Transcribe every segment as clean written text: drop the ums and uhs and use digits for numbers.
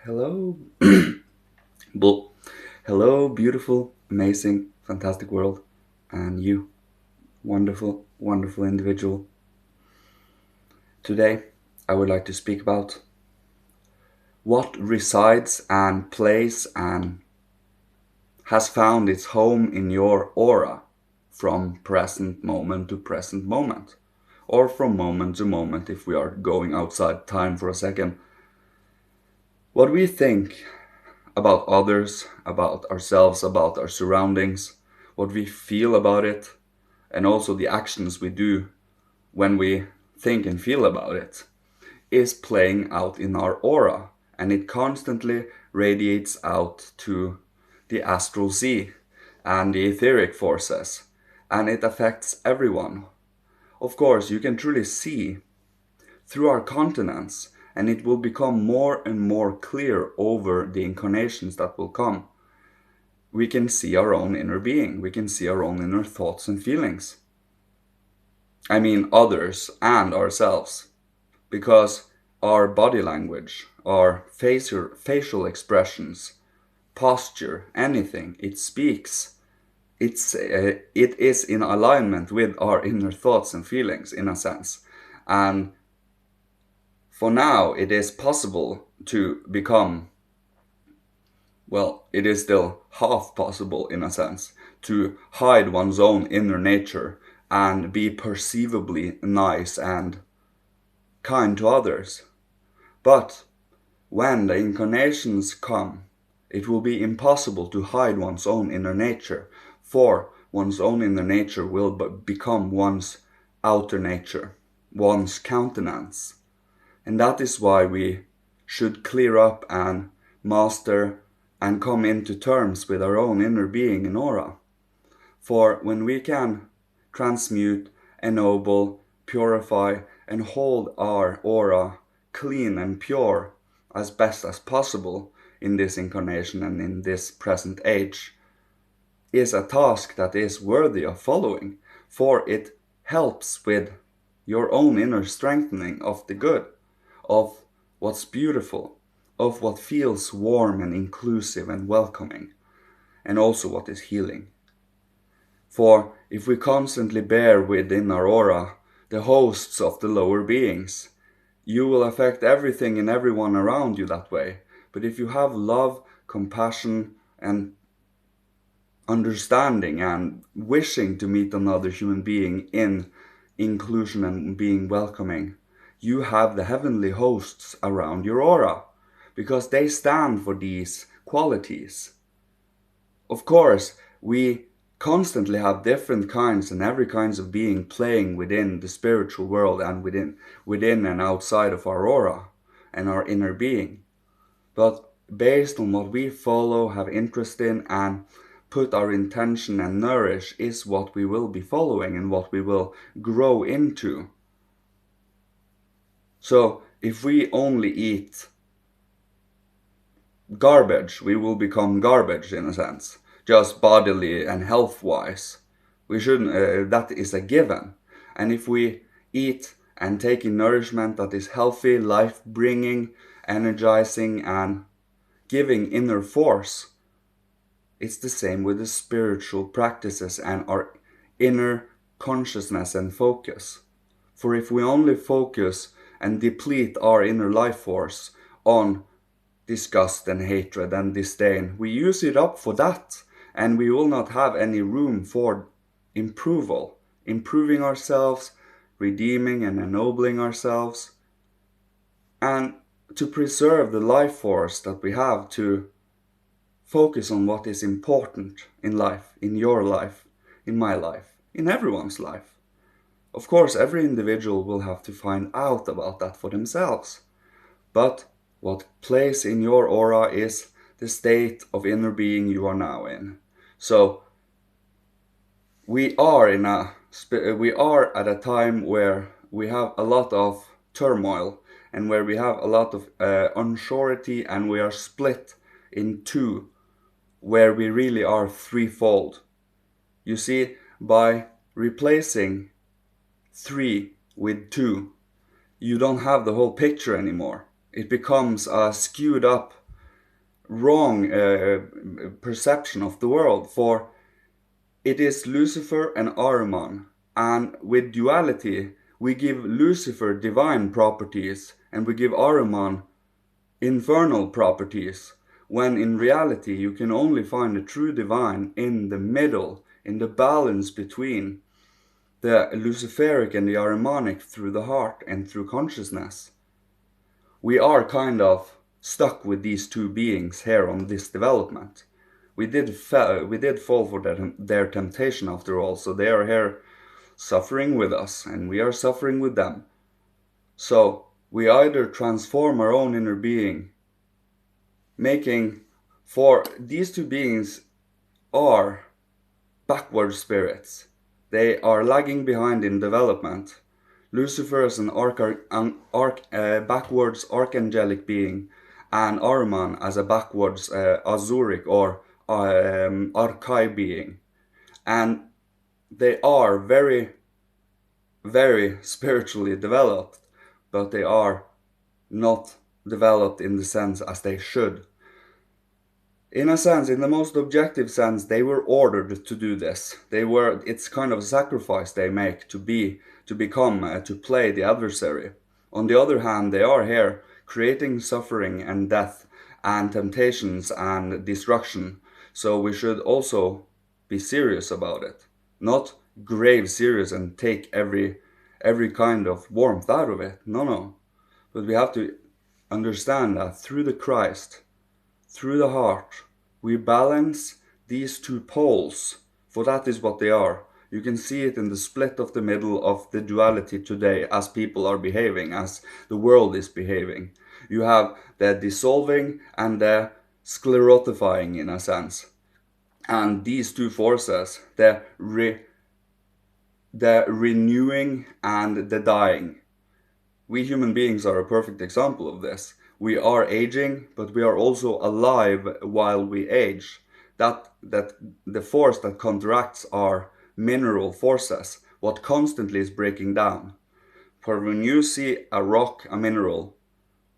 Hello. Well, hello, beautiful, amazing, fantastic world, and you, wonderful, wonderful individual. Today, I would like to speak about what resides and plays and has found its home in your aura from present moment to present moment, or from moment to moment if we are going outside time for a second. What we think about others, about ourselves, about our surroundings, what we feel about it, and also the actions we do when we think and feel about it, is playing out in our aura, and it constantly radiates out to the astral sea and the etheric forces, and it affects everyone. Of course, you can truly see through our continents, and it will become more and more clear over the incarnations that will come. We can see our own inner being, we can see our own inner thoughts and feelings. I mean, others and ourselves, because our body language, our facial expressions, posture, anything, it speaks. It is in alignment with our inner thoughts and feelings, in a sense. And for now, it is possible to become, well, it is still half possible in a sense, to hide one's own inner nature and be perceivably nice and kind to others. But when the incarnations come, it will be impossible to hide one's own inner nature, for one's own inner nature will become one's outer nature, one's countenance. And that is why we should clear up and master and come into terms with our own inner being and aura. For when we can transmute, ennoble, purify, and hold our aura clean and pure as best as possible in this incarnation and in this present age, is a task that is worthy of following, for it helps with your own inner strengthening of the good, of what's beautiful, of what feels warm and inclusive and welcoming, and also what is healing. For if we constantly bear within our aura the hosts of the lower beings, you will affect everything and everyone around you that way. But if you have love, compassion, and understanding and wishing to meet another human being in inclusion and being welcoming, you have the heavenly hosts around your aura because they stand for these qualities. Of course, we constantly have different kinds and every kinds of being playing within the spiritual world and within and outside of our aura and our inner being. But based on what we follow, have interest in, and put our intention and nourish is what we will be following and what we will grow into. So if we only eat garbage, we will become garbage in a sense, just bodily and health wise. We shouldn't, that is a given. And if we eat and take in nourishment that is healthy, life bringing, energizing, and giving inner force, it's the same with the spiritual practices and our inner consciousness and focus. For if we only focus and deplete our inner life force on disgust and hatred and disdain, we use it up for that, and we will not have any room for improving ourselves, redeeming and ennobling ourselves, and to preserve the life force that we have to focus on what is important in life, in your life, in my life, in everyone's life. Of course, every individual will have to find out about that for themselves. But what plays in your aura is the state of inner being you are now in. So we are at a time where we have a lot of turmoil and where we have a lot of unsurety, and we are split in two, where we really are threefold. You see, by replacing 3 with 2, you don't have the whole picture anymore. It becomes a skewed up wrong perception of the world, for it is Lucifer and Ahriman, and with duality we give Lucifer divine properties and we give Ahriman infernal properties, when in reality you can only find the true divine in the middle, in the balance between the Luciferic and the Ahrimanic through the heart and through consciousness. We are kind of stuck with these two beings here on this development. We did fall for their temptation after all, so they are here suffering with us and we are suffering with them. So we either transform our own inner being, making, for these two beings are backward spirits. They are lagging behind in development. Lucifer is an backwards archangelic being, and Ahriman as a backwards azuric or archai being. And they are very, very spiritually developed, but they are not developed in the sense as they should. In a sense, in the most objective sense, they were ordered to do this. It's kind of a sacrifice they make to become, to play the adversary. On the other hand, they are here creating suffering and death and temptations and destruction. So we should also be serious about it. Not grave serious and take every kind of warmth out of it. No. But we have to understand that through the Christ, through the heart, we balance these two poles, for that is what they are. You can see it in the split of the middle of the duality today as people are behaving, as the world is behaving. You have the dissolving and the sclerotifying in a sense. And these two forces, the renewing and the dying. We human beings are a perfect example of this. We are aging, but we are also alive while we age. That the force that counteracts our mineral forces, what constantly is breaking down. For when you see a rock, a mineral,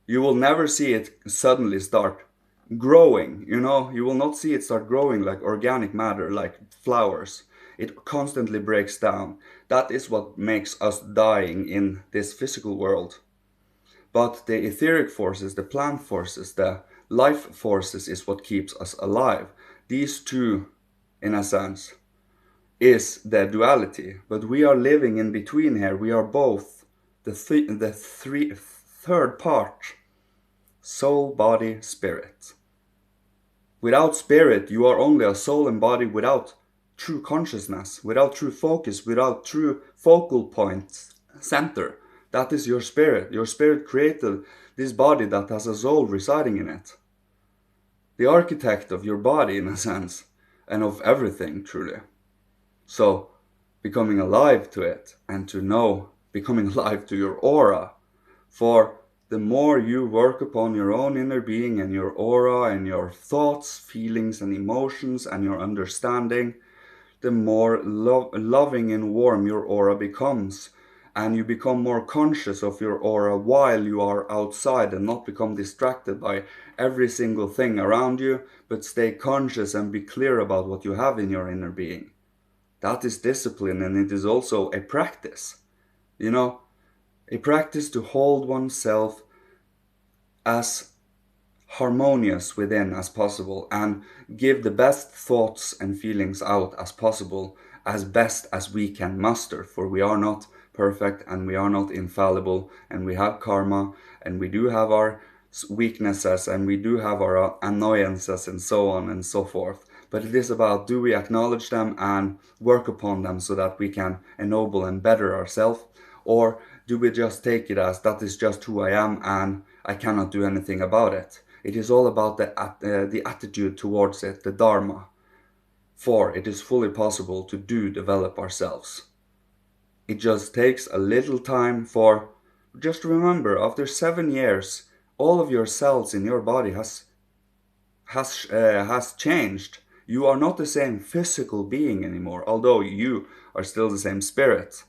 you will never see it suddenly start growing. You will not see it start growing like organic matter, like flowers. It constantly breaks down. That is what makes us dying in this physical world. But the etheric forces, the plant forces, the life forces is what keeps us alive. These two, in a sense, is the duality. But we are living in between here. We are both the third part. Soul, body, spirit. Without spirit, you are only a soul and body without true consciousness, without true focus, without true focal point, center. That is your spirit. Your spirit created this body that has a soul residing in it. The architect of your body, in a sense, and of everything, truly. So, becoming alive to it, and to know, becoming alive to your aura. For the more you work upon your own inner being and your aura and your thoughts, feelings, and emotions and your understanding, the more loving and warm your aura becomes. And you become more conscious of your aura while you are outside and not become distracted by every single thing around you, but stay conscious and be clear about what you have in your inner being. That is discipline, and it is also a practice. A practice to hold oneself as harmonious within as possible and give the best thoughts and feelings out as possible, as best as we can muster, for we are not perfect and we are not infallible, and we have karma and we do have our weaknesses and we do have our annoyances and so on and so forth. But it is about, do we acknowledge them and work upon them so that we can ennoble and better ourselves, or do we just take it as that is just who I am and I cannot do anything about it? It is all about the attitude towards it, the dharma. For it is fully possible to develop ourselves. It just takes a little time. For just remember, after 7 years, all of your cells in your body has changed. You are not the same physical being anymore, although you are still the same spirit.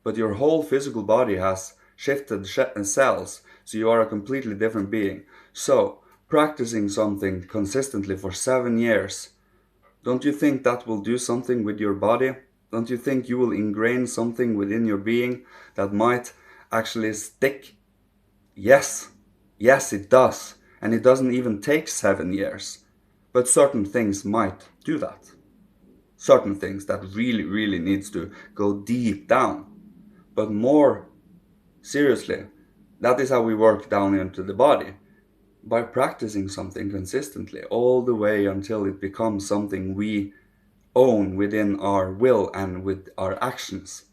But your whole physical body has shifted cells, so you are a completely different being. So practicing something consistently for 7 years, don't you think that will do something with your body? Don't you think you will ingrain something within your being that might actually stick? Yes, yes it does. And it doesn't even take 7 years. But certain things might do that. Certain things that really needs to go deep down. But more seriously, that is how we work down into the body. By practicing something consistently all the way until it becomes something we own within our will and with our actions.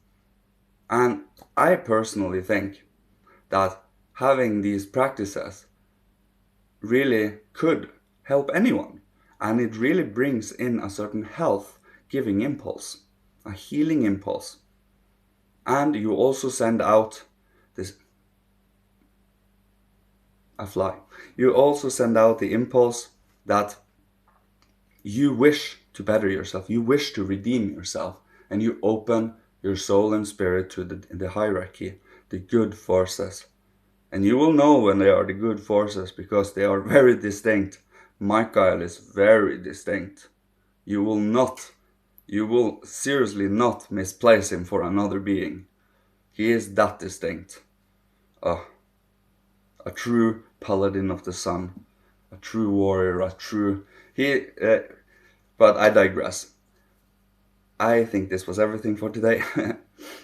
And I personally think that having these practices really could help anyone. And it really brings in a certain health giving impulse, a healing impulse. And you also send out this a fly. You also send out the impulse that you wish to better yourself, you wish to redeem yourself, and you open your soul and spirit to the hierarchy, the good forces. And you will know when they are the good forces because they are very distinct. Michael is very distinct. You will seriously not misplace him for another being. He is that distinct. A true paladin of the sun, a true warrior, a true... But I digress. I think this was everything for today.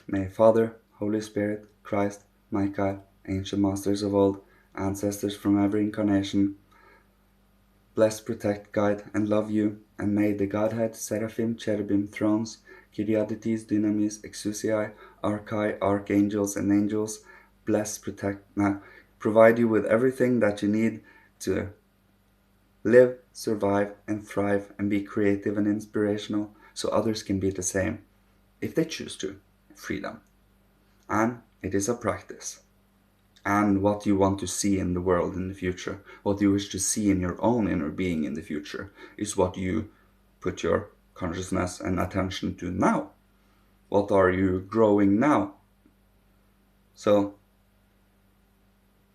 May Father, Holy Spirit, Christ, Michael, ancient masters of old, ancestors from every incarnation, bless, protect, guide, and love you, and may the Godhead, Seraphim, Cherubim, Thrones, Kyriadetes, Dynamis, Exousiae, Archai, Archangels, and Angels bless, protect, provide you with everything that you need to live, survive, and thrive, and be creative and inspirational so others can be the same, if they choose to. Freedom. And it is a practice. And what you want to see in the world in the future, what you wish to see in your own inner being in the future, is what you put your consciousness and attention to now. What are you growing now? So,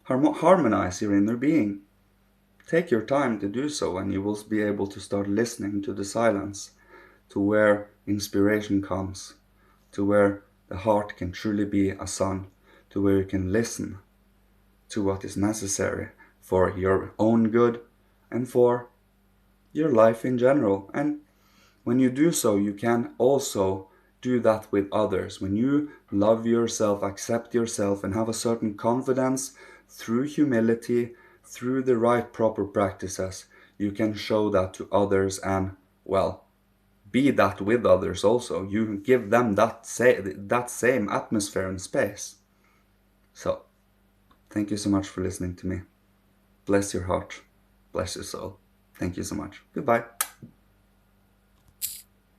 harmonize your inner being. Take your time to do so, and you will be able to start listening to the silence, to where inspiration comes, to where the heart can truly be a sun, to where you can listen to what is necessary for your own good and for your life in general. And when you do so, you can also do that with others. When you love yourself, accept yourself, and have a certain confidence through humility, through the right proper practices, you can show that to others and, well, be that with others also. You give them that same atmosphere and space. So, thank you so much for listening to me. Bless your heart. Bless your soul. Thank you so much. Goodbye.